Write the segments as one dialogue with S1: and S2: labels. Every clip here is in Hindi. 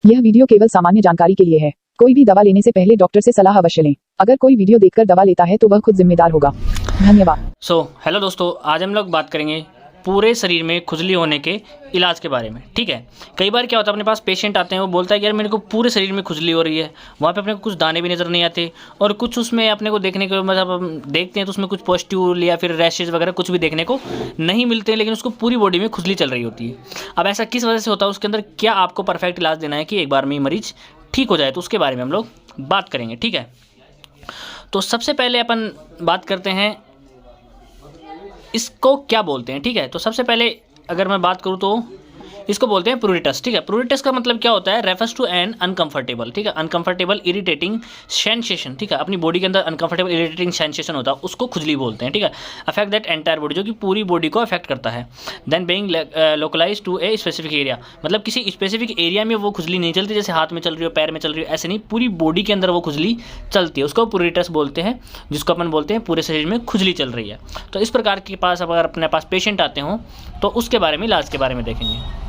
S1: यह वीडियो केवल सामान्य जानकारी के लिए है। कोई भी दवा लेने से पहले डॉक्टर से सलाह अवश्य लें। अगर कोई वीडियो देखकर दवा लेता है तो वह खुद जिम्मेदार होगा। धन्यवाद।
S2: हेलो दोस्तों, आज हम लोग बात करेंगे पूरे शरीर में खुजली होने के इलाज के बारे में। ठीक है, कई बार क्या होता है, अपने पास पेशेंट आते हैं, वो बोलता है कि यार मेरे को पूरे शरीर में खुजली हो रही है। वहाँ पे अपने को कुछ दाने भी नज़र नहीं आते और कुछ उसमें अपने को देखने को, मतलब हम देखते हैं तो उसमें कुछ पॉजिटिव या फिर रैशेज वगैरह कुछ भी देखने को नहीं मिलते हैं, लेकिन उसको पूरी बॉडी में खुजली चल रही होती है। अब ऐसा किस वजह से होता है, उसके अंदर क्या आपको परफेक्ट इलाज देना है कि एक बार में ही मरीज ठीक हो जाए, तो उसके बारे में हम लोग बात करेंगे। ठीक है, तो सबसे पहले अपन बात करते हैं इसको क्या बोलते हैं। ठीक है, तो सबसे पहले अगर मैं बात करूँ तो इसको बोलते हैं प्रूरिटस। ठीक है, प्रूरिटस का मतलब क्या होता है, रेफर्स टू एन अनकंफर्टेबल, ठीक है, अनकंफर्टेबल इरिटेटिंग सेंसेशन। ठीक है, अपनी बॉडी के अंदर अनकंफर्टेबल इरिटेटिंग सेंसेशन होता है, उसको खुजली बोलते हैं। ठीक है, अफेक्ट दैट एंटायर बॉडी, जो कि पूरी बॉडी को अफेक्ट करता है। Then being localize to a specific area, मतलब किसी स्पेसिफिक एरिया में वो खुजली नहीं चलती, जैसे हाथ में चल रही हो, पैर में चल रही हो, ऐसे नहीं, पूरी बॉडी के अंदर वो खुजली चलती है, उसको प्रूरिटस बोलते हैं, जिसको अपन बोलते हैं पूरे शरीर में खुजली चल रही है। तो इस प्रकार के पास अगर अपने पास पेशेंट आते हों तो उसके बारे में, इलाज के बारे में देखेंगे।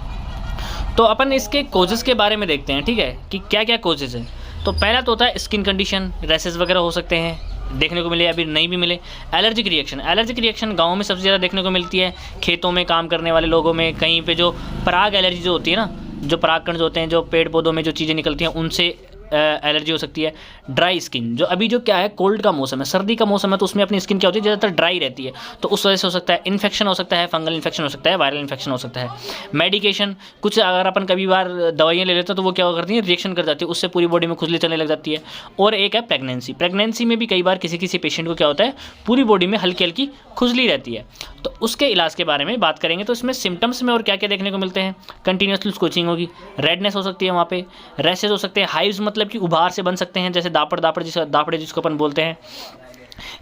S2: तो अपन इसके कोजेस के बारे में देखते हैं। ठीक है, कि क्या क्या कोजेस हैं। तो पहला तो होता है स्किन कंडीशन, रैसेस वगैरह हो सकते हैं, देखने को मिले या फिर नहीं भी मिले। एलर्जिक रिएक्शन, एलर्जिक रिएक्शन गाँव में सबसे ज़्यादा देखने को मिलती है, खेतों में काम करने वाले लोगों में। कहीं पे जो पराग एलर्जी जो होती है ना, जो परागकण जो होते हैं, जो पेड़ पौधों में जो चीज़ें निकलती हैं, उनसे एलर्जी हो सकती है। ड्राई स्किन, जो अभी जो क्या है, कोल्ड का मौसम है, सर्दी का मौसम है, तो उसमें अपनी स्किन क्या होती है, ज़्यादातर ड्राई रहती है, तो उस वजह से हो सकता है। इन्फेक्शन हो सकता है, फंगल इन्फेक्शन हो सकता है, वायरल इन्फेक्शन हो सकता है। मेडिकेशन, कुछ अगर अपन कभी बार दवाइयाँ ले लेते हैं तो वो क्या करती है, रिएक्शन कर जाती है, उससे पूरी बॉडी में खुजली चलने लग जाती है। और एक है प्रेगनेंसी, प्रेगनेंसी में भी कई बार किसी किसी पेशेंट को क्या होता है, पूरी बॉडी में हल्की हल्की खुजली रहती है। तो उसके इलाज के बारे में बात करेंगे। तो इसमें सिम्टम्स में और क्या क्या देखने को मिलते हैं, कंटिन्यूसली स्कोचिंग होगी, रेडनेस हो सकती है, वहाँ पे रैशेज हो सकते हैं, हाइव्स मतलब कि उभार से बन सकते हैं, जैसे दापड़े जिसको अपन बोलते हैं,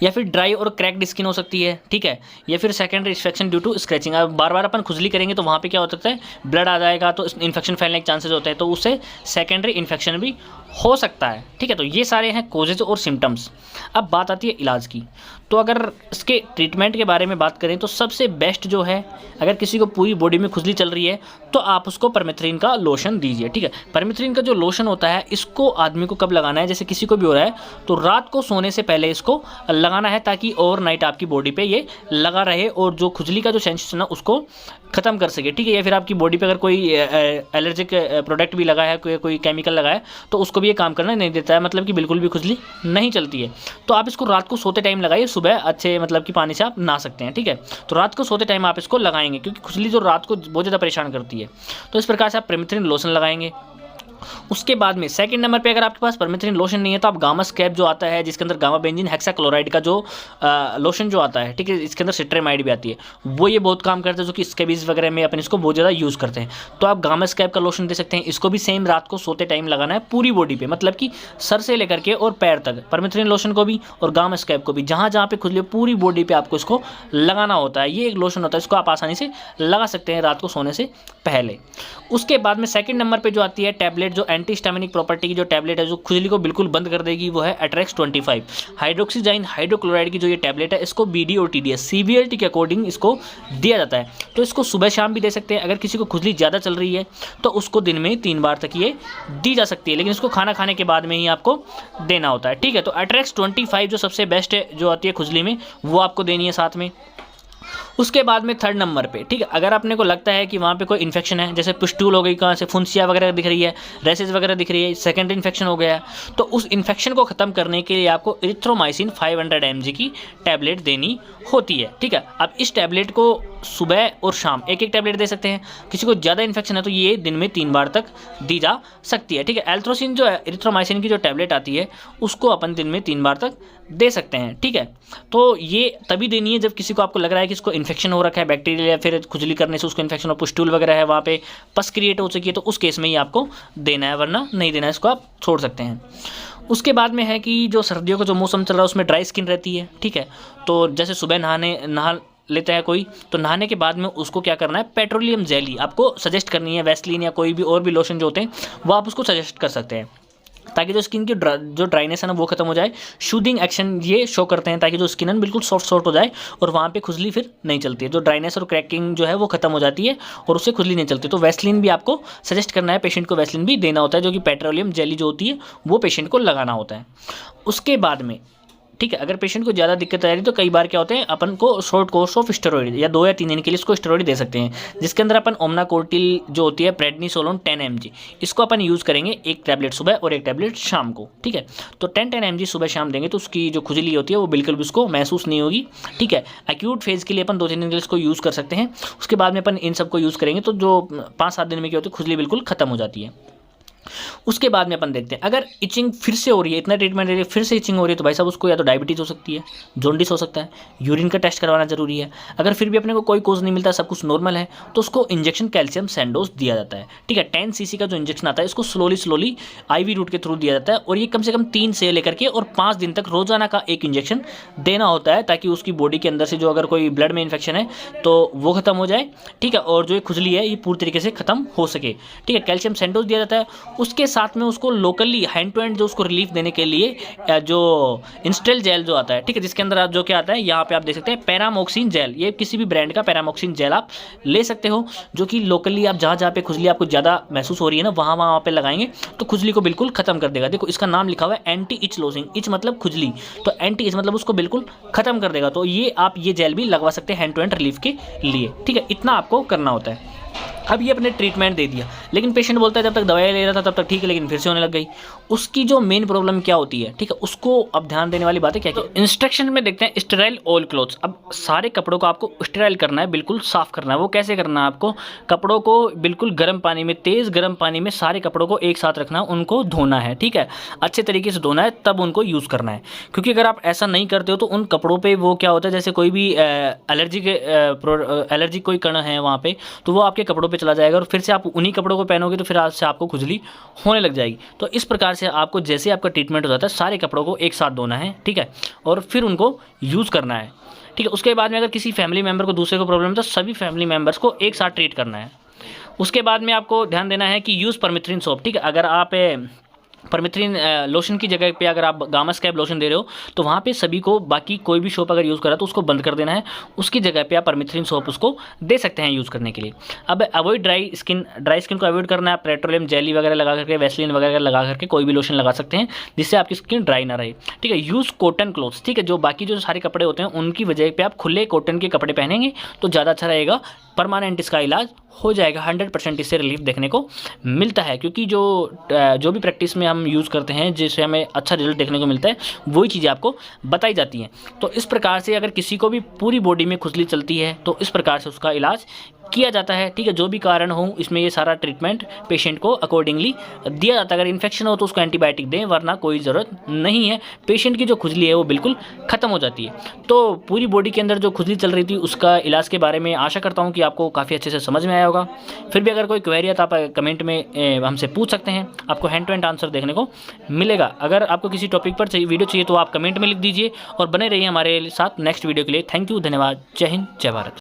S2: या फिर ड्राई और क्रैक्ड स्किन हो सकती है। ठीक है, या फिर secondary infection due to scratching, अब बार बार अपन खुजली करेंगे तो वहाँ पे क्या हो सकता है, ब्लड आ जाएगा, तो इन्फेक्शन फैलने के चांसेस होते हैं, तो उससे सेकेंडरी इन्फेक्शन भी हो सकता है। ठीक है, तो ये सारे हैं कोजेज और सिम्टम्स। अब बात आती है इलाज की। तो अगर इसके ट्रीटमेंट के बारे में बात करें तो सबसे बेस्ट जो है, अगर किसी को पूरी बॉडी में खुजली चल रही है तो आप उसको परमेथ्रिन का लोशन दीजिए। ठीक है, परमेथ्रिन का जो लोशन होता है, इसको आदमी को कब लगाना है, जैसे किसी को भी हो रहा है तो रात को सोने से पहले इसको लगाना है, ताकि ओवरनाइट आपकी बॉडी पे ये लगा रहे और जो खुजली का जो सेंसेशन है उसको ख़त्म कर सके। ठीक है, या फिर आपकी बॉडी पे अगर कोई एलर्जिक प्रोडक्ट भी लगा है, कोई केमिकल लगा है, तो उसको भी ये काम करना नहीं देता है, मतलब कि बिल्कुल भी खुजली नहीं चलती है। तो आप इसको रात को सोते टाइम लगाइए, सुबह अच्छे मतलब कि पानी से आप नहा सकते हैं। ठीक है, तो रात को सोते टाइम आप इसको लगाएंगे, क्योंकि खुजली जो रात को बहुत ज़्यादा परेशान करती है। तो इस प्रकार से आप परमेथ्रिन लोशन लगाएंगे। उसके बाद में सेकंड नंबर पे, अगर आपके पास परमेथ्रिन लोशन नहीं है तो आप गामा स्कैब जो आता है, जिसके अंदर गामा बेंजीन हेक्साक्लोराइड का जो लोशन जो आता है, ठीक है, इसके अंदर सिट्रेमाइड भी आती है, वो ये बहुत काम करता है, जो कि स्कैबीज वगैरह में अपन इसको बहुत ज़्यादा यूज़ करते हैं। तो आप गामा स्कैब का लोशन दे सकते हैं। इसको भी सेम रात को सोते टाइम लगाना है पूरी बॉडी पे, मतलब कि सर से लेकर के और पैर तक, परमेथ्रिन लोशन को भी और गामा स्कैब को भी, जहाँ जहाँ पे खुजली पूरी बॉडी पे आपको इसको लगाना होता है। ये एक लोशन होता है, इसको आप आसानी से लगा सकते हैं रात को सोने से पहले। उसके बाद में सेकंड नंबर पे जो आती है टैबलेट, जो एंटी हिस्टामिनिक प्रॉपर्टी की जो टैबलेट है, जो खुजली को बिल्कुल बंद कर देगी, वो है एट्रेक्स 25 हाइड्रोक्सीजाइन हाइड्रोक्लोराइड की जो ये टैबलेट है, इसको बीडी और टीडीएस सीवीएलटी के अकॉर्डिंग इसको दिया जाता है। तो इसको सुबह शाम भी दे सकते हैं। अगर किसी को खुजली ज़्यादा चल रही है तो उसको दिन में 3 बार तक ये दी जा सकती है, लेकिन इसको खाना खाने के बाद में ही आपको देना होता है। ठीक है, तो एट्रेक्स 25 जो सबसे बेस्ट है, जो आती है खुजली में, वो आपको देनी है साथ में। उसके बाद में थर्ड नंबर पे, ठीक है, अगर अपने को लगता है कि वहाँ पे कोई इन्फेक्शन है, जैसे पुस्टूल हो गई, कहाँ से फुंसिया वगैरह दिख रही है, रेसेस वगैरह दिख रही है, सेकेंडरी इन्फेक्शन हो गया है, तो उस इन्फेक्शन को ख़त्म करने के लिए आपको इरिथ्रोमाइसिन 500 mg की टैबलेट देनी होती है। ठीक है, अब इस टैबलेट को सुबह और शाम एक एक टैबलेट दे सकते हैं। किसी को ज़्यादा इन्फेक्शन है तो ये दिन में 3 बार तक दी जा सकती है। ठीक है, एल्थ्रोसिन जो है, इरिथ्रोमाइसिन की जो टैबलेट आती है, उसको अपन दिन में 3 बार तक दे सकते हैं। ठीक है, तो ये तभी देनी है जब किसी को आपको लग रहा है कि इसको इन्फेक्शन हो रखा है, बैक्टीरिया या फिर खुजली करने से उसको इन्फेक्शन और पुस्टूल वगैरह है, वहाँ पे पस क्रिएट हो चुकी है, तो उस केस में ही आपको देना है, वरना नहीं देना है, इसको आप छोड़ सकते हैं। उसके बाद में है कि जो सर्दियों का जो मौसम चल रहा है उसमें ड्राई स्किन रहती है। ठीक है, तो जैसे सुबह नहा लेता है कोई, तो नहाने के बाद में उसको क्या करना है, पेट्रोलियम जेली आपको सजेस्ट करनी है, वैसलीन या कोई भी और भी लोशन जो होते हैं वो आप उसको सजेस्ट कर सकते हैं, ताकि जो स्किन की जो ड्राइनेस है ना वो खत्म हो जाए। शूदिंग एक्शन ये शो करते हैं ताकि जो स्किन है ना बिल्कुल सॉफ्ट हो जाए और वहाँ पे खुजली फिर नहीं चलती है, जो ड्राइनेस और क्रैकिंग जो है वो खत्म हो जाती है और उससे खुजली नहीं चलती। तो वैसलीन भी आपको सजेस्ट करना है, पेशेंट को वैसलीन भी देना होता है, जो कि पेट्रोलियम जेली जो होती है वो पेशेंट को लगाना होता है। उसके बाद में ठीक है, अगर पेशेंट को ज़्यादा दिक्कत आ रही तो कई बार क्या होते हैं, अपन को शॉर्ट कोर्स ऑफ स्टेरॉइड या 2 या 3 दिन के लिए इसको स्टेरॉइड दे सकते हैं, जिसके अंदर अपन ओमनाकोर्टिल जो होती है प्रेडनिसोलोन 10 mg इसको अपन यूज़ करेंगे, 1 टैबलेट सुबह और 1 टैबलेट शाम को। ठीक है, तो 10 mg सुबह शाम देंगे तो उसकी जो खुजली होती है वो बिल्कुल भी उसको महसूस नहीं होगी। ठीक है, एक्यूट फेज़ के लिए अपन 2-3 दिन के लिए इसको यूज़ कर सकते हैं। उसके बाद में अपन इन सबको यूज़ करेंगे तो जो 5-7 दिन में क्या होती है, खुजली बिल्कुल खत्म हो जाती है। उसके बाद में अपन देखते हैं, अगर इचिंग फिर से हो रही है, इतना ट्रीटमेंट दे रही है, फिर से इचिंग हो रही है, तो भाई साहब उसको या तो डायबिटीज़ हो सकती है, जॉन्डिस हो सकता है, यूरिन का टेस्ट करवाना जरूरी है। अगर फिर भी अपने को कोई कोज नहीं मिलता, सब कुछ नॉर्मल है, तो उसको इंजेक्शन कैल्शियम सैंडोज दिया जाता है। ठीक है, 10 cc का जो इंजेक्शन आता है इसको स्लोली IV रूट के थ्रू दिया जाता है और ये कम से कम 3 से लेकर के और 5 दिन तक रोजाना का एक इंजेक्शन देना होता है, ताकि उसकी बॉडी के अंदर से जो अगर कोई ब्लड में इन्फेक्शन है तो वो खत्म हो जाए। ठीक है, और जो ये खुजली है ये पूरी तरीके से खत्म हो सके। ठीक है, कैल्शियम सैंडोज दिया जाता है। उसके साथ में उसको लोकली हैंड टू हैंड जो उसको रिलीफ देने के लिए जो इंस्टेल जेल जो आता है, ठीक है, जिसके अंदर आप जो क्या आता है यहाँ पे आप देख सकते हैं पैरामोक्सिन जेल, ये किसी भी ब्रांड का पैरामोक्सिन जेल आप ले सकते हो, जो कि लोकली आप जहाँ पे खुजली आपको ज़्यादा महसूस हो रही है ना वहाँ पे लगाएंगे तो खुजली को बिल्कुल खत्म कर देगा। देखो इसका नाम लिखा हुआ है एंटी इच लोसिंग, इच मतलब खुजली, तो एंटी इच मतलब उसको बिल्कुल खत्म कर देगा। तो ये आप ये जेल भी लगवा सकते हैं हैंड टू हैंड रिलीफ के लिए। ठीक है, इतना आपको करना होता है। अब ये अपने ट्रीटमेंट दे दिया, लेकिन पेशेंट बोलता है जब तक दवाई ले रहा था तब तक ठीक है, लेकिन फिर से होने लग गई। उसकी जो मेन प्रॉब्लम क्या होती है, ठीक है, उसको अब ध्यान देने वाली बातें क्या क्या। तो इंस्ट्रक्शन में देखते हैं स्टेराइल ऑल क्लोथ्स। अब सारे कपड़ों को आपको स्टेराइल करना है, बिल्कुल साफ करना है। वो कैसे करना है, आपको कपड़ों को बिल्कुल गर्म पानी में, तेज़ गर्म पानी में सारे कपड़ों को एक साथ रखना है, उनको धोना है। ठीक है, अच्छे तरीके से धोना है, तब उनको यूज़ करना है। क्योंकि अगर आप ऐसा नहीं करते हो तो उन कपड़ों पर वो क्या होता है, जैसे कोई भी एलर्जी कोई कण है वहाँ पर, तो वो आपके कपड़ों पर चला जाएगा और फिर से आप उन्हीं कपड़ों को पहनोगे तो फिर आज से आपको खुजली होने लग जाएगी। तो इस प्रकार से आपको जैसे आपका ट्रीटमेंट हो जाता है सारे कपड़ों को एक साथ धोना है। ठीक है, और फिर उनको यूज़ करना है। ठीक है, उसके बाद में अगर किसी फैमिली मेम्बर को दूसरे को प्रॉब्लम है तो सभी फैमिली मेम्बर्स को एक साथ ट्रीट करना है। उसके बाद में आपको ध्यान देना है कि यूज़ परमिथ्रिन सोप। ठीक है, अगर आप परमिथ्रिन लोशन की जगह पे अगर आप गामा स्कैब लोशन दे रहे हो तो वहाँ पे सभी को बाकी कोई भी सोप अगर यूज़ करा तो उसको बंद कर देना है, उसकी जगह पे आप परमिथ्रिन सोप उसको दे सकते हैं यूज़ करने के लिए। अब अवॉइड ड्राई स्किन को अवॉइड करना है। पेट्रोलियम जेली वगैरह लगा करके, वैसलीन वगैरह लगा करके कोई भी लोशन लगा सकते हैं जिससे आपकी स्किन ड्राई ना रहे। ठीक है, यूज़ कॉटन क्लोथ्स। ठीक है, जो बाकी जो सारे कपड़े होते हैं उनकी वजह पर आप खुले कॉटन के कपड़े पहनेंगे तो ज़्यादा अच्छा रहेगा, परमानेंट इसका इलाज हो जाएगा। 100% इससे रिलीफ देखने को मिलता है, क्योंकि जो भी प्रैक्टिस में हम यूज़ करते हैं जिससे हमें अच्छा रिजल्ट देखने को मिलता है वही चीज़ें आपको बताई जाती हैं। तो इस प्रकार से अगर किसी को भी पूरी बॉडी में खुजली चलती है तो इस प्रकार से उसका इलाज किया जाता है। ठीक है, जो भी कारण हो इसमें ये सारा ट्रीटमेंट पेशेंट को अकॉर्डिंगली दिया जाता है। अगर इन्फेक्शन हो तो उसको एंटीबायोटिक दें, वरना कोई ज़रूरत नहीं है। पेशेंट की जो खुजली है वो बिल्कुल ख़त्म हो जाती है। तो पूरी बॉडी के अंदर जो खुजली चल रही थी उसका इलाज के बारे में आशा करता हूँ कि आपको काफ़ी अच्छे से समझ में आया होगा। फिर भी अगर कोई क्वेरी है तो आप कमेंट में हमसे पूछ सकते हैं, आपको हैंड टू हैंड आंसर देखने को मिलेगा। अगर आपको किसी टॉपिक पर वीडियो चाहिए तो आप कमेंट में लिख दीजिए और बने रहिए हमारे साथ नेक्स्ट वीडियो के लिए। थैंक यू, धन्यवाद, जय हिंद, जय भारत।